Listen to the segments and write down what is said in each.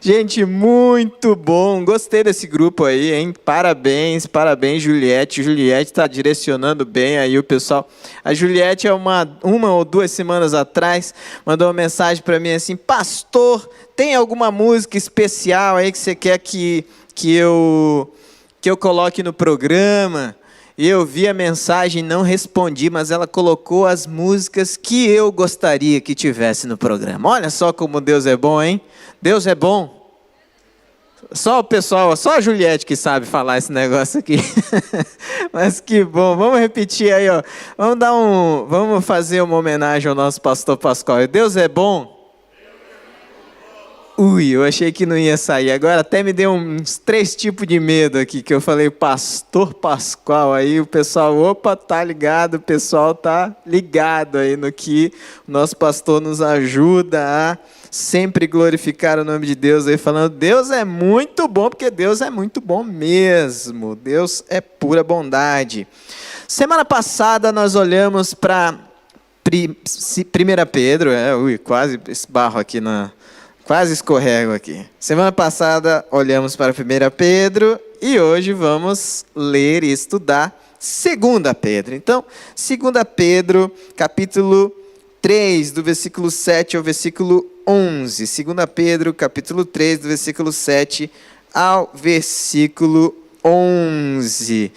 Gente, muito bom. Gostei desse grupo aí, hein? Parabéns, parabéns, Juliette. Juliette está direcionando bem aí o pessoal. A Juliette, uma ou 2 semanas atrás, mandou uma mensagem para mim assim: pastor, tem alguma música especial aí que você quer que eu coloque no programa? E eu vi a mensagem, não respondi, mas ela colocou as músicas que eu gostaria que tivesse no programa. Olha só como Deus é bom, hein? Deus é bom. Só o pessoal, só a Juliette que sabe falar esse negócio aqui. Mas que bom. Vamos repetir aí, ó. Vamos fazer uma homenagem ao nosso pastor Pascoal. Deus é bom. Ui, eu achei que não ia sair. Agora até me deu uns 3 tipos de medo aqui, que eu falei pastor Pascoal. Aí o pessoal, opa, tá ligado, o pessoal tá ligado aí no que o nosso pastor nos ajuda a sempre glorificar o nome de Deus aí, falando, Deus é muito bom, porque Deus é muito bom mesmo. Deus é pura bondade. Semana passada nós olhamos para 1 Pedro, quase esbarro aqui quase escorrego aqui. Semana passada olhamos para 1 Pedro e hoje vamos ler e estudar 2 Pedro. Então, 2 Pedro, capítulo 3, do versículo 7 ao versículo 11. 2 Pedro, capítulo 3, do versículo 7 ao versículo 11.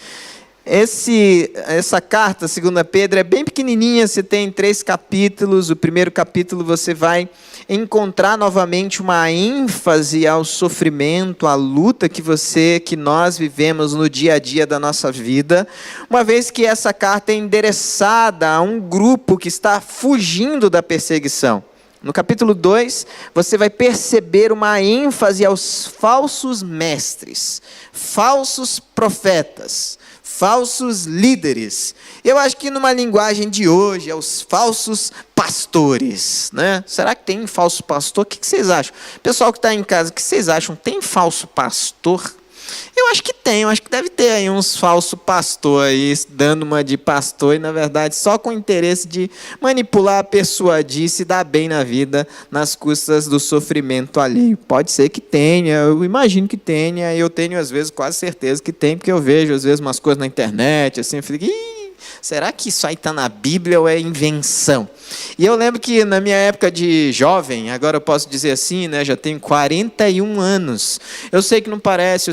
Essa carta, 2 Pedro, é bem pequenininha, você tem 3 capítulos. O primeiro capítulo você vai encontrar novamente uma ênfase ao sofrimento, à luta que nós vivemos no dia a dia da nossa vida, uma vez que essa carta é endereçada a um grupo que está fugindo da perseguição. No capítulo 2, você vai perceber uma ênfase aos falsos mestres, falsos profetas, falsos líderes. Eu acho que numa linguagem de hoje, aos falsos pastores, né? Será que tem falso pastor? O que vocês acham? Pessoal que está em casa, o que vocês acham? Tem falso pastor? Eu acho que tem, eu acho que deve ter aí uns falsos pastores aí, dando uma de pastor e, na verdade, só com o interesse de manipular, persuadir, se dar bem na vida, nas custas do sofrimento alheio. Pode ser que tenha, eu imagino que tenha, eu tenho, às vezes, quase certeza que tem, porque eu vejo, às vezes, umas coisas na internet, assim, eu fico, será que isso aí está na Bíblia ou é invenção? E eu lembro que na minha época de jovem, agora eu posso dizer assim, né, já tenho 41 anos. Eu sei que não parece,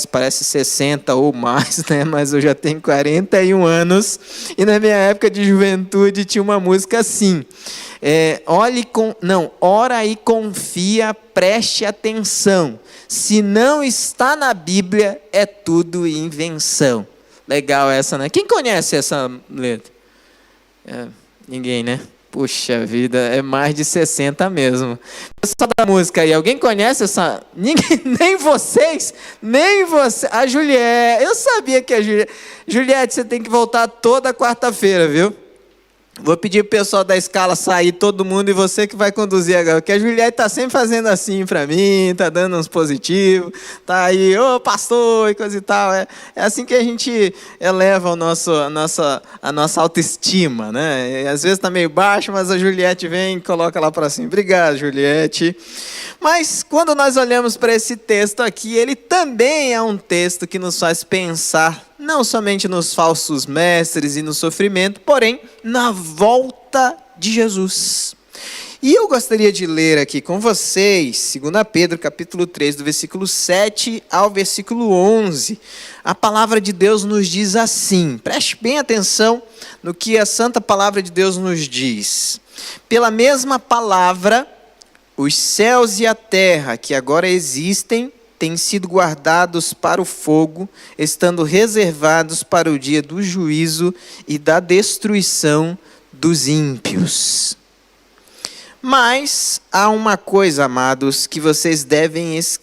parece 60 ou mais, né, mas eu já tenho 41 anos. E na minha época de juventude tinha uma música assim, ora e confia, preste atenção. Se não está na Bíblia, é tudo invenção. Legal essa, né? Quem conhece essa letra? Ninguém, né? Puxa vida, é mais de 60 mesmo. Pessoal da música aí, alguém conhece essa? Ninguém, nem vocês, nem você. A Juliette, eu sabia que a Juliette... Juliette, você tem que voltar toda quarta-feira, viu? Vou pedir pro pessoal da escala sair, todo mundo, e você que vai conduzir agora. Porque a Juliette está sempre fazendo assim para mim, está dando uns positivos, tá aí, ô pastor, e coisa e tal. É assim que a gente eleva a nossa autoestima, né? E às vezes está meio baixo, mas a Juliette vem e coloca lá para cima. Obrigado, Juliette. Mas quando nós olhamos para esse texto aqui, ele também é um texto que nos faz pensar não somente nos falsos mestres e no sofrimento, porém na volta de Jesus. E eu gostaria de ler aqui com vocês, 2 Pedro, capítulo 3, do versículo 7 ao versículo 11. A palavra de Deus nos diz assim, preste bem atenção no que a santa palavra de Deus nos diz. Pela mesma palavra, os céus e a terra que agora existem, têm sido guardados para o fogo, estando reservados para o dia do juízo e da destruição dos ímpios. Mas há uma coisa, amados, que vocês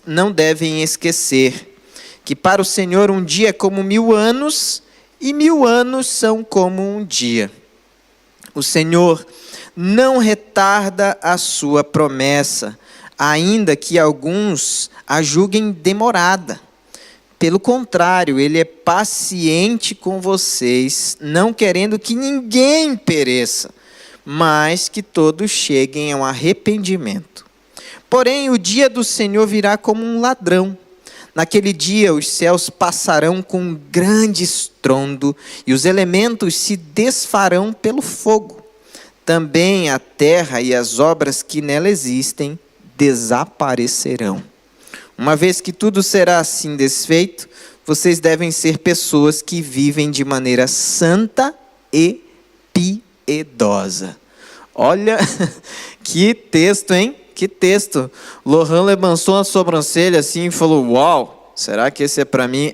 não devem esquecer, que para o Senhor um dia é como 1000 anos, e 1000 anos são como um dia. O Senhor não retarda a sua promessa, ainda que alguns a julguem demorada. Pelo contrário, Ele é paciente com vocês, não querendo que ninguém pereça, mas que todos cheguem ao arrependimento. Porém, o dia do Senhor virá como um ladrão. Naquele dia os céus passarão com um grande estrondo e os elementos se desfarão pelo fogo. Também a terra e as obras que nela existem desaparecerão. Uma vez que tudo será assim desfeito, vocês devem ser pessoas que vivem de maneira santa e piedosa. Olha, que texto, hein? Que texto. Lohan levantou a sobrancelha assim e falou, uau, será que esse é para mim?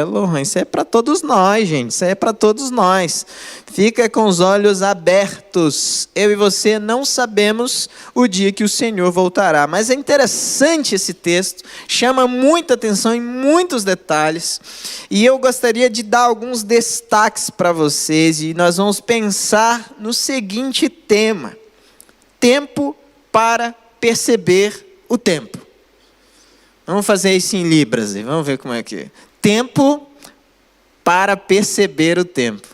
Lohan, isso é para todos nós, gente, isso é para todos nós. Fica com os olhos abertos. Eu e você não sabemos o dia que o Senhor voltará, mas é interessante esse texto, chama muita atenção em muitos detalhes, e eu gostaria de dar alguns destaques para vocês, e nós vamos pensar no seguinte tema: tempo para perceber o tempo. Vamos fazer isso em libras, vamos ver como é que é. Tempo para perceber o tempo.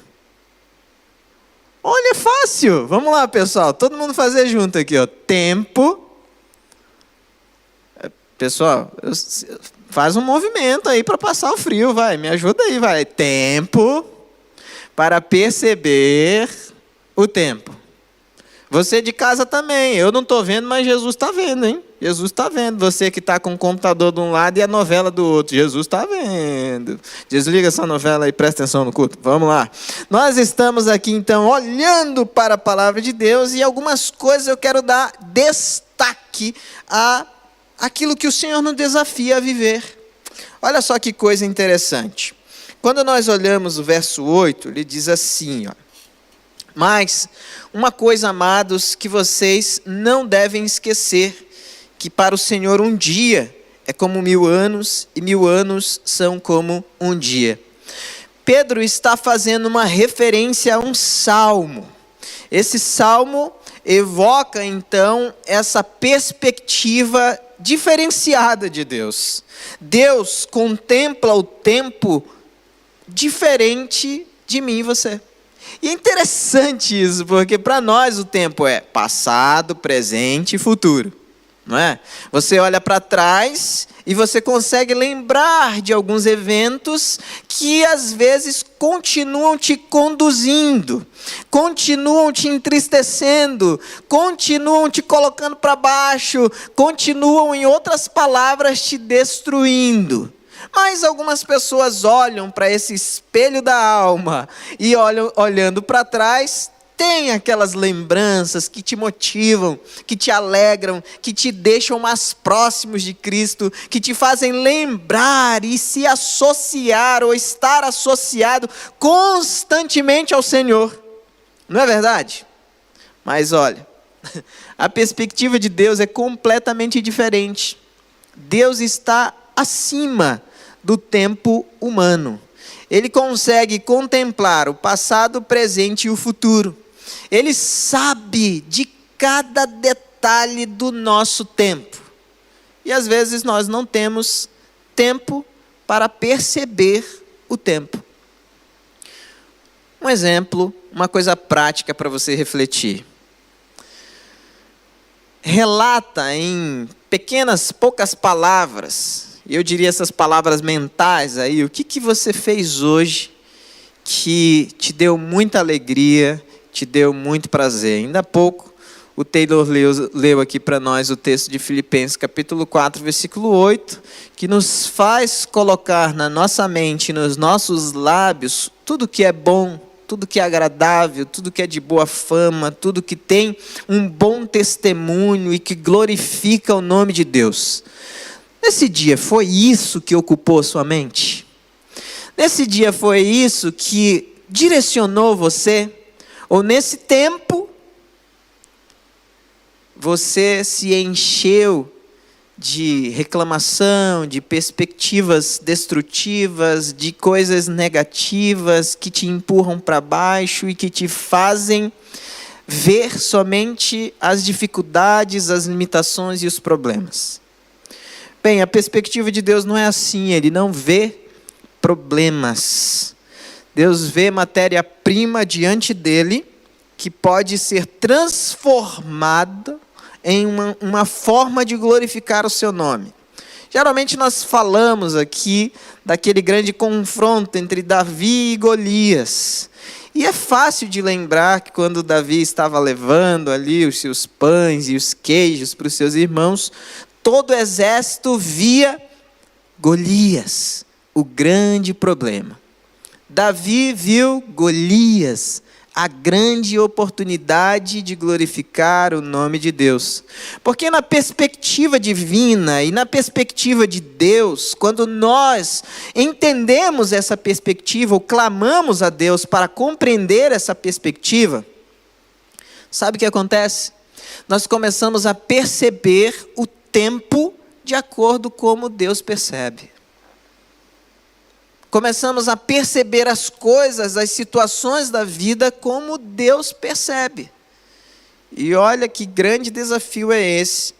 Olha, é fácil. Vamos lá, pessoal, todo mundo fazer junto aqui, ó. Tempo. Pessoal, faz um movimento aí para passar o frio, vai, me ajuda aí, vai. Tempo para perceber o tempo. Você de casa também, eu não estou vendo, mas Jesus está vendo, hein? Jesus está vendo. Você que está com o computador de um lado e a novela do outro, Jesus está vendo. Desliga essa novela e presta atenção no culto. Vamos lá. Nós estamos aqui, então, olhando para a palavra de Deus, e algumas coisas eu quero dar destaque a aquilo que o Senhor nos desafia a viver. Olha só que coisa interessante. Quando nós olhamos o verso 8, ele diz assim, ó: mas uma coisa, amados, que vocês não devem esquecer, que para o Senhor um dia é como 1000 anos, e 1000 anos são como um dia. Pedro está fazendo uma referência a um salmo. Esse salmo evoca, então, essa perspectiva diferenciada de Deus. Deus contempla o tempo diferente de mim e você. E é interessante isso, porque para nós o tempo é passado, presente e futuro, não é? Você olha para trás e você consegue lembrar de alguns eventos que às vezes continuam te conduzindo, continuam te entristecendo, continuam te colocando para baixo, continuam, em outras palavras, te destruindo. Mas algumas pessoas olham para esse espelho da alma e olhando para trás, tem aquelas lembranças que te motivam, que te alegram, que te deixam mais próximos de Cristo, que te fazem lembrar e se associar ou estar associado constantemente ao Senhor. Não é verdade? Mas olha, a perspectiva de Deus é completamente diferente. Deus está acima do tempo humano. Ele consegue contemplar o passado, o presente e o futuro. Ele sabe de cada detalhe do nosso tempo. E às vezes nós não temos tempo para perceber o tempo. Um exemplo, uma coisa prática para você refletir. Relata em poucas palavras, e eu diria essas palavras mentais aí, o que você fez hoje que te deu muita alegria, te deu muito prazer. Ainda há pouco o Taylor leu aqui para nós o texto de Filipenses capítulo 4, versículo 8, que nos faz colocar na nossa mente, nos nossos lábios, tudo que é bom, tudo que é agradável, tudo que é de boa fama, tudo que tem um bom testemunho e que glorifica o nome de Deus. Nesse dia foi isso que ocupou sua mente? Nesse dia foi isso que direcionou você? Ou nesse tempo, você se encheu de reclamação, de perspectivas destrutivas, de coisas negativas que te empurram para baixo e que te fazem ver somente as dificuldades, as limitações e os problemas? Bem, a perspectiva de Deus não é assim, Ele não vê problemas. Deus vê matéria-prima diante dele, que pode ser transformada em uma forma de glorificar o seu nome. Geralmente nós falamos aqui daquele grande confronto entre Davi e Golias. E é fácil de lembrar que quando Davi estava levando ali os seus pães e os queijos para os seus irmãos, todo o exército via Golias, o grande problema. Davi viu Golias, a grande oportunidade de glorificar o nome de Deus. Porque na perspectiva divina e na perspectiva de Deus, quando nós entendemos essa perspectiva, ou clamamos a Deus para compreender essa perspectiva, sabe o que acontece? Nós começamos a perceber o tempo de acordo com como Deus percebe. Começamos a perceber as coisas, as situações da vida como Deus percebe. E olha que grande desafio é esse,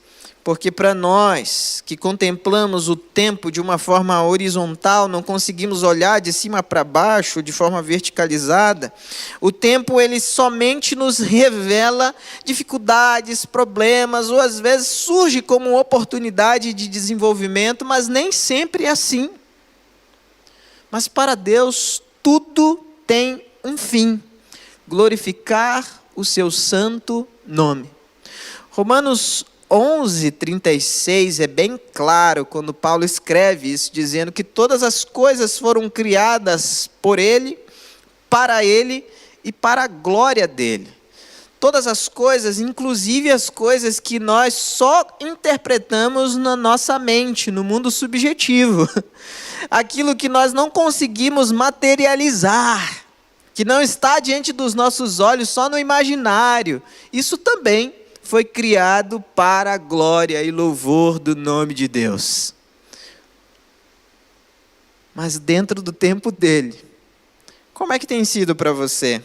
porque para nós que contemplamos o tempo de uma forma horizontal, não conseguimos olhar de cima para baixo, de forma verticalizada, o tempo ele somente nos revela dificuldades, problemas, ou às vezes surge como oportunidade de desenvolvimento, mas nem sempre é assim. Mas para Deus, tudo tem um fim: glorificar o seu santo nome. Romanos 11:36 é bem claro quando Paulo escreve isso, dizendo que todas as coisas foram criadas por Ele, para Ele e para a glória dEle. Todas as coisas, inclusive as coisas que nós só interpretamos na nossa mente, no mundo subjetivo. Aquilo que nós não conseguimos materializar, que não está diante dos nossos olhos, só no imaginário. Isso também foi criado para a glória e louvor do nome de Deus. Mas dentro do tempo dele, como é que tem sido para você?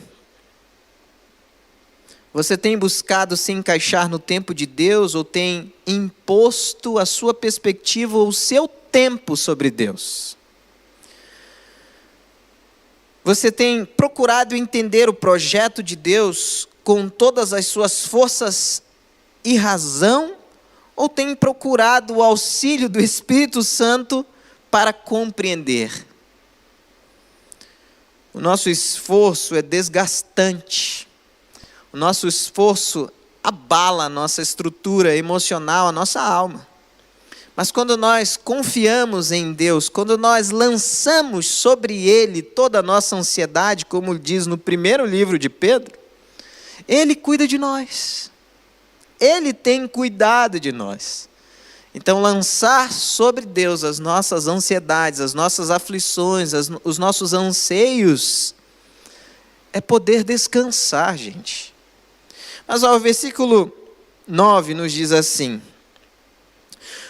Você tem buscado se encaixar no tempo de Deus ou tem imposto a sua perspectiva ou o seu tempo sobre Deus? Você tem procurado entender o projeto de Deus com todas as suas forças e razão ou tem procurado o auxílio do Espírito Santo para compreender? O nosso esforço é desgastante. O nosso esforço abala a nossa estrutura emocional, a nossa alma. Mas quando nós confiamos em Deus, quando nós lançamos sobre Ele toda a nossa ansiedade, como diz no primeiro livro de Pedro, Ele cuida de nós. Ele tem cuidado de nós. Então, lançar sobre Deus as nossas ansiedades, as nossas aflições, os nossos anseios, é poder descansar, gente. Mas o versículo 9 nos diz assim: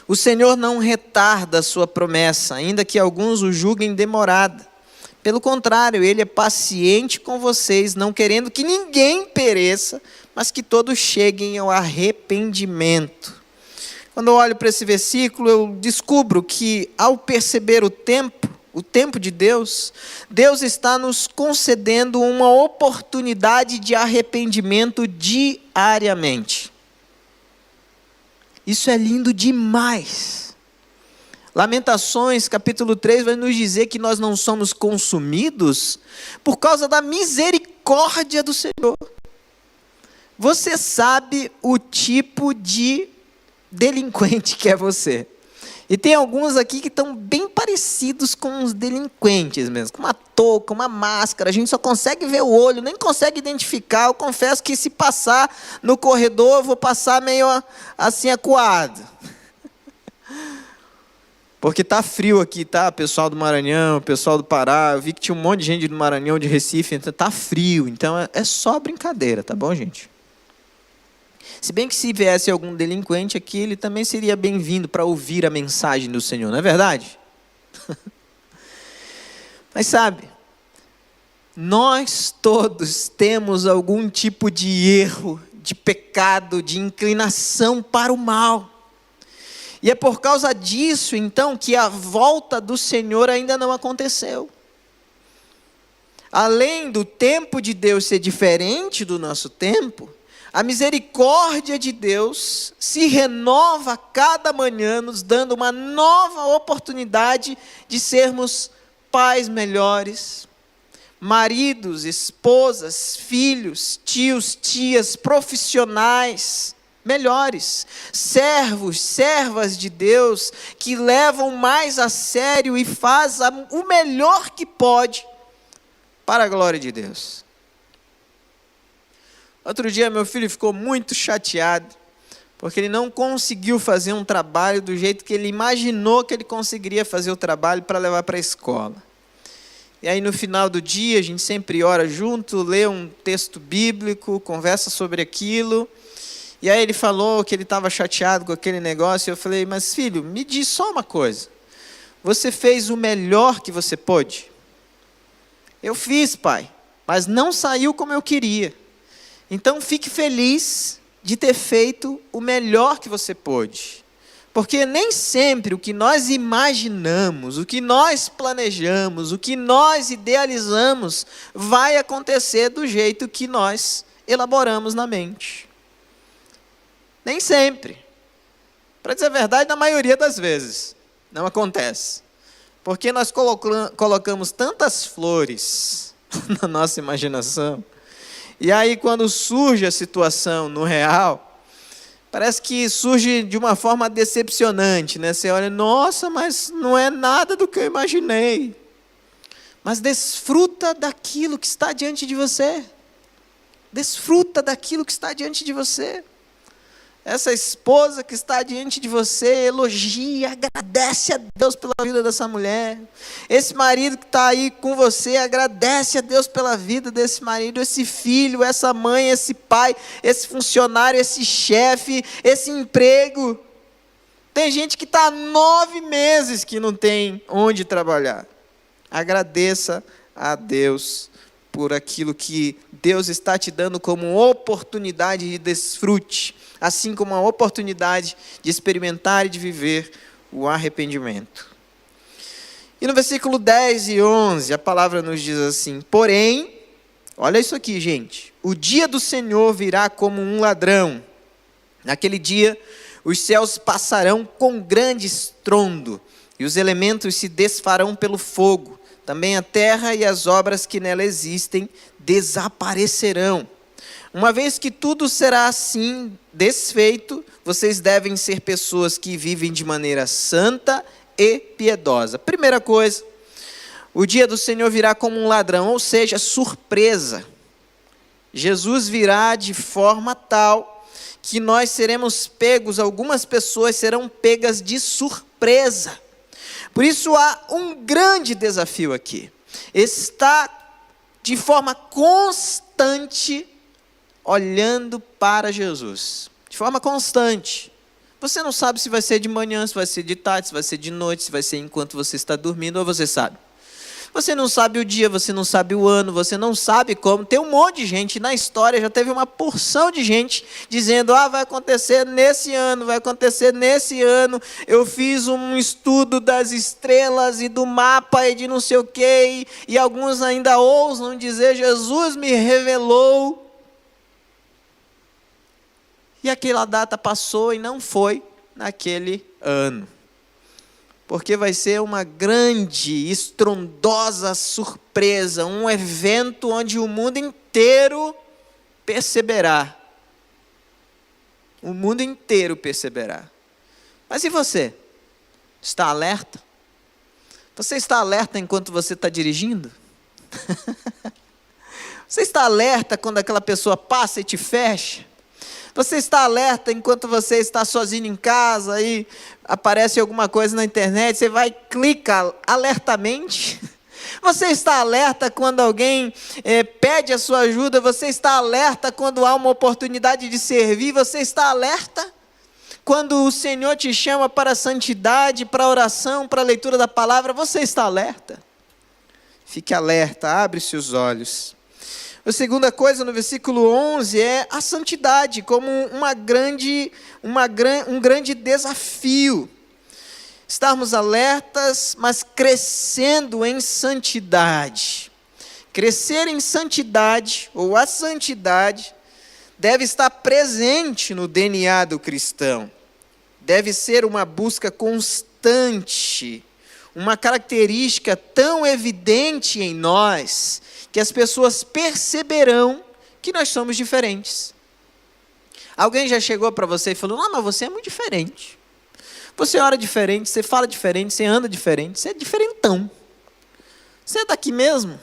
o Senhor não retarda a sua promessa, ainda que alguns o julguem demorada. Pelo contrário, Ele é paciente com vocês, não querendo que ninguém pereça, mas que todos cheguem ao arrependimento. Quando eu olho para esse versículo, eu descubro que ao perceber o tempo de Deus, Deus está nos concedendo uma oportunidade de arrependimento diariamente. Isso é lindo demais. Lamentações, capítulo 3, vai nos dizer que nós não somos consumidos por causa da misericórdia do Senhor. Você sabe o tipo de delinquente que é você. E tem alguns aqui que estão bem parecidos com os delinquentes mesmo, com uma touca, uma máscara, a gente só consegue ver o olho, nem consegue identificar. Eu confesso que se passar no corredor, eu vou passar meio assim acuado. Porque está frio aqui, tá? Pessoal do Maranhão, pessoal do Pará, eu vi que tinha um monte de gente do Maranhão, de Recife, então está frio, então é só brincadeira, tá bom, gente? Se bem que se viesse algum delinquente aqui, ele também seria bem-vindo para ouvir a mensagem do Senhor, não é verdade? Mas sabe, nós todos temos algum tipo de erro, de pecado, de inclinação para o mal. E é por causa disso, então, que a volta do Senhor ainda não aconteceu. Além do tempo de Deus ser diferente do nosso tempo, A misericórdia de Deus se renova a cada manhã, nos dando uma nova oportunidade de sermos pais melhores, maridos, esposas, filhos, tios, tias, profissionais melhores, servos, servas de Deus, que levam mais a sério e fazem o melhor que pode para a glória de Deus. Outro dia meu filho ficou muito chateado, porque ele não conseguiu fazer um trabalho do jeito que ele imaginou que ele conseguiria fazer o trabalho para levar para a escola. E aí no final do dia, a gente sempre ora junto, lê um texto bíblico, conversa sobre aquilo. E aí ele falou que ele estava chateado com aquele negócio. E eu falei, mas filho, me diz só uma coisa. Você fez o melhor que você pôde? Eu fiz, pai, mas não saiu como eu queria. Então fique feliz de ter feito o melhor que você pôde. Porque nem sempre o que nós imaginamos, o que nós planejamos, o que nós idealizamos, vai acontecer do jeito que nós elaboramos na mente. Nem sempre. Para dizer a verdade, na maioria das vezes, não acontece. Porque nós colocamos tantas flores na nossa imaginação, e aí quando surge a situação no real, parece que surge de uma forma decepcionante, né? Você olha, nossa, mas não é nada do que eu imaginei. Mas desfruta daquilo que está diante de você. Desfruta daquilo que está diante de você. Essa esposa que está diante de você, elogia, agradece a Deus pela vida dessa mulher. Esse marido que está aí com você, agradece a Deus pela vida desse marido. Esse filho, essa mãe, esse pai, esse funcionário, esse chefe, esse emprego. Tem gente que está há 9 meses que não tem onde trabalhar. Agradeça a Deus por aquilo que Deus está te dando como oportunidade de desfrute, assim como uma oportunidade de experimentar e de viver o arrependimento. E no versículo 10 e 11, a palavra nos diz assim, porém, olha isso aqui, gente, o dia do Senhor virá como um ladrão. Naquele dia, os céus passarão com grande estrondo, e os elementos se desfarão pelo fogo. Também a terra e as obras que nela existem desaparecerão. Uma vez que tudo será assim desfeito, vocês devem ser pessoas que vivem de maneira santa e piedosa. Primeira coisa, o dia do Senhor virá como um ladrão, ou seja, surpresa. Jesus virá de forma tal que nós seremos pegos, algumas pessoas serão pegas de surpresa. Por isso há um grande desafio aqui. Está de forma constante olhando para Jesus. De forma constante. Você não sabe se vai ser de manhã, se vai ser de tarde, se vai ser de noite, se vai ser enquanto você está dormindo, ou você sabe. Você não sabe o dia, você não sabe o ano, você não sabe como. Tem um monte de gente na história, já teve uma porção de gente dizendo, vai acontecer nesse ano, vai acontecer nesse ano. Eu fiz um estudo das estrelas e do mapa e de não sei o quê. E alguns ainda ousam dizer, Jesus me revelou. E aquela data passou e não foi naquele ano. Porque vai ser uma grande, estrondosa surpresa, um evento onde o mundo inteiro perceberá. O mundo inteiro perceberá. Mas e você? Está alerta? Você está alerta enquanto você está dirigindo? Você está alerta quando aquela pessoa passa e te fecha? Você está alerta enquanto você está sozinho em casa e aparece alguma coisa na internet, você vai e clica alertamente? Você está alerta quando alguém pede a sua ajuda? Você está alerta quando há uma oportunidade de servir? Você está alerta quando o Senhor te chama para a santidade, para a oração, para a leitura da palavra? Você está alerta? Fique alerta, abre-se os olhos. A segunda coisa no versículo 11 é a santidade como um grande desafio. Estarmos alertas, mas crescendo em santidade. Crescer em santidade, ou a santidade, deve estar presente no DNA do cristão. Deve ser uma busca constante, uma característica tão evidente em nós, que as pessoas perceberão que nós somos diferentes. Alguém já chegou para você e falou: não, mas você é muito diferente. Você ora diferente, você fala diferente, você anda diferente, você é diferentão. Você é daqui mesmo?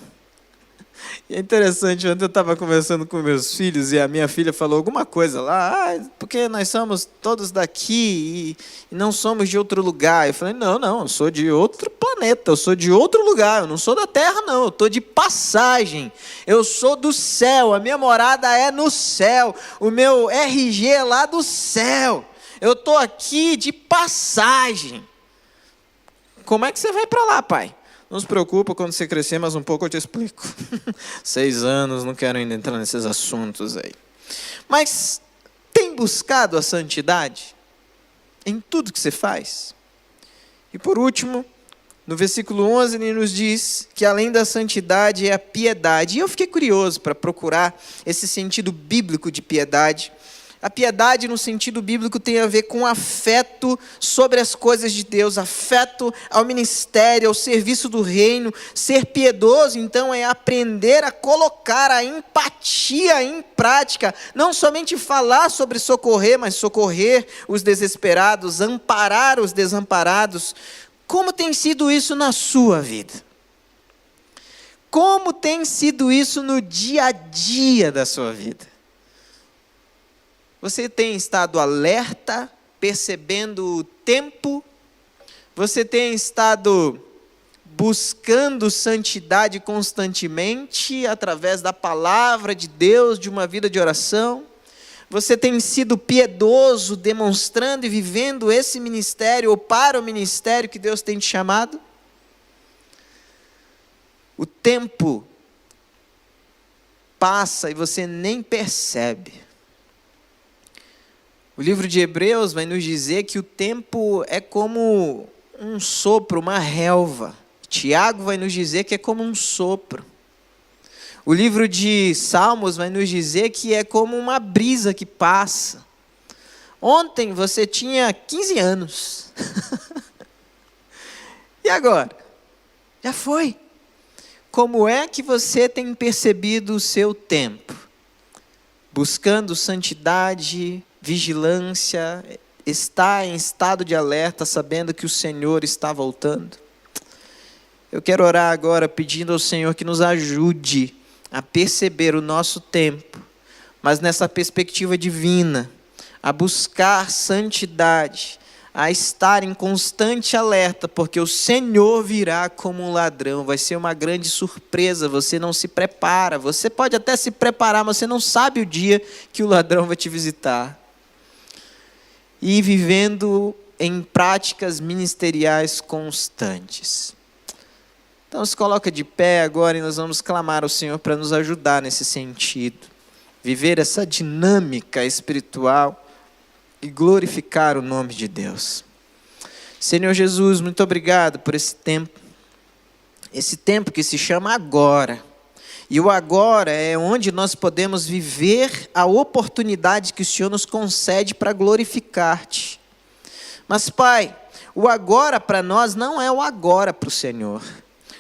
E é interessante, ontem eu estava conversando com meus filhos e a minha filha falou alguma coisa lá, porque nós somos todos daqui e não somos de outro lugar. Eu falei: não, eu sou de outro planeta, eu sou de outro lugar, eu não sou da terra não, eu estou de passagem, eu sou do céu, a minha morada é no céu, o meu RG é lá do céu, eu estou aqui de passagem. Como é que você vai para lá, pai? Não se preocupa, quando você crescer mais um pouco eu te explico. 6 anos, não quero ainda entrar nesses assuntos aí. Mas tem buscado a santidade em tudo que você faz? E por último, no versículo 11 ele nos diz que além da santidade é a piedade. E eu fiquei curioso para procurar esse sentido bíblico de piedade. A piedade, no sentido bíblico, tem a ver com afeto sobre as coisas de Deus, afeto ao ministério, ao serviço do reino. Ser piedoso, então, é aprender a colocar a empatia em prática. Não somente falar sobre socorrer, mas socorrer os desesperados, amparar os desamparados. Como tem sido isso na sua vida? Como tem sido isso no dia a dia da sua vida? Você tem estado alerta, percebendo o tempo? Você tem estado buscando santidade constantemente, através da palavra de Deus, de uma vida de oração? Você tem sido piedoso, demonstrando e vivendo esse ministério, ou para o ministério que Deus tem te chamado? O tempo passa e você nem percebe. O livro de Hebreus vai nos dizer que o tempo é como um sopro, uma relva. Tiago vai nos dizer que é como um sopro. O livro de Salmos vai nos dizer que é como uma brisa que passa. Ontem você tinha 15 anos. E agora? Já foi. Como é que você tem percebido o seu tempo? Buscando santidade, vigilância, está em estado de alerta, sabendo que o Senhor está voltando? Eu quero orar agora pedindo ao Senhor que nos ajude a perceber o nosso tempo, mas nessa perspectiva divina, a buscar santidade, a estar em constante alerta, porque o Senhor virá como um ladrão. Vai ser uma grande surpresa, você não se prepara, você pode até se preparar, mas você não sabe o dia que o ladrão vai te visitar. E vivendo em práticas ministeriais constantes. Então se coloca de pé agora e nós vamos clamar ao Senhor para nos ajudar nesse sentido. Viver essa dinâmica espiritual e glorificar o nome de Deus. Senhor Jesus, muito obrigado por esse tempo que se chama agora. E o agora é onde nós podemos viver a oportunidade que o Senhor nos concede para glorificar-te. Mas, Pai, o agora para nós não é o agora para o Senhor.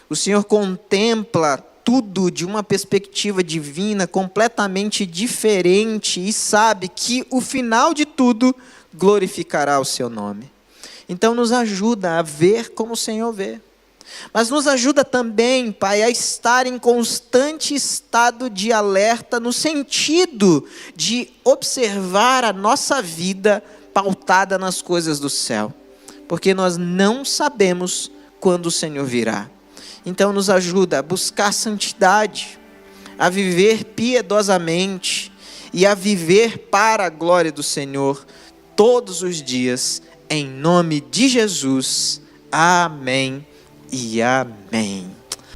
O Senhor contempla tudo de uma perspectiva divina, completamente diferente, e sabe que o final de tudo glorificará o seu nome. Então nos ajuda a ver como o Senhor vê. Mas nos ajuda também, Pai, a estar em constante estado de alerta, no sentido de observar a nossa vida pautada nas coisas do céu. Porque nós não sabemos quando o Senhor virá. Então nos ajuda a buscar santidade, a viver piedosamente e a viver para a glória do Senhor todos os dias, em nome de Jesus. Amém e amém.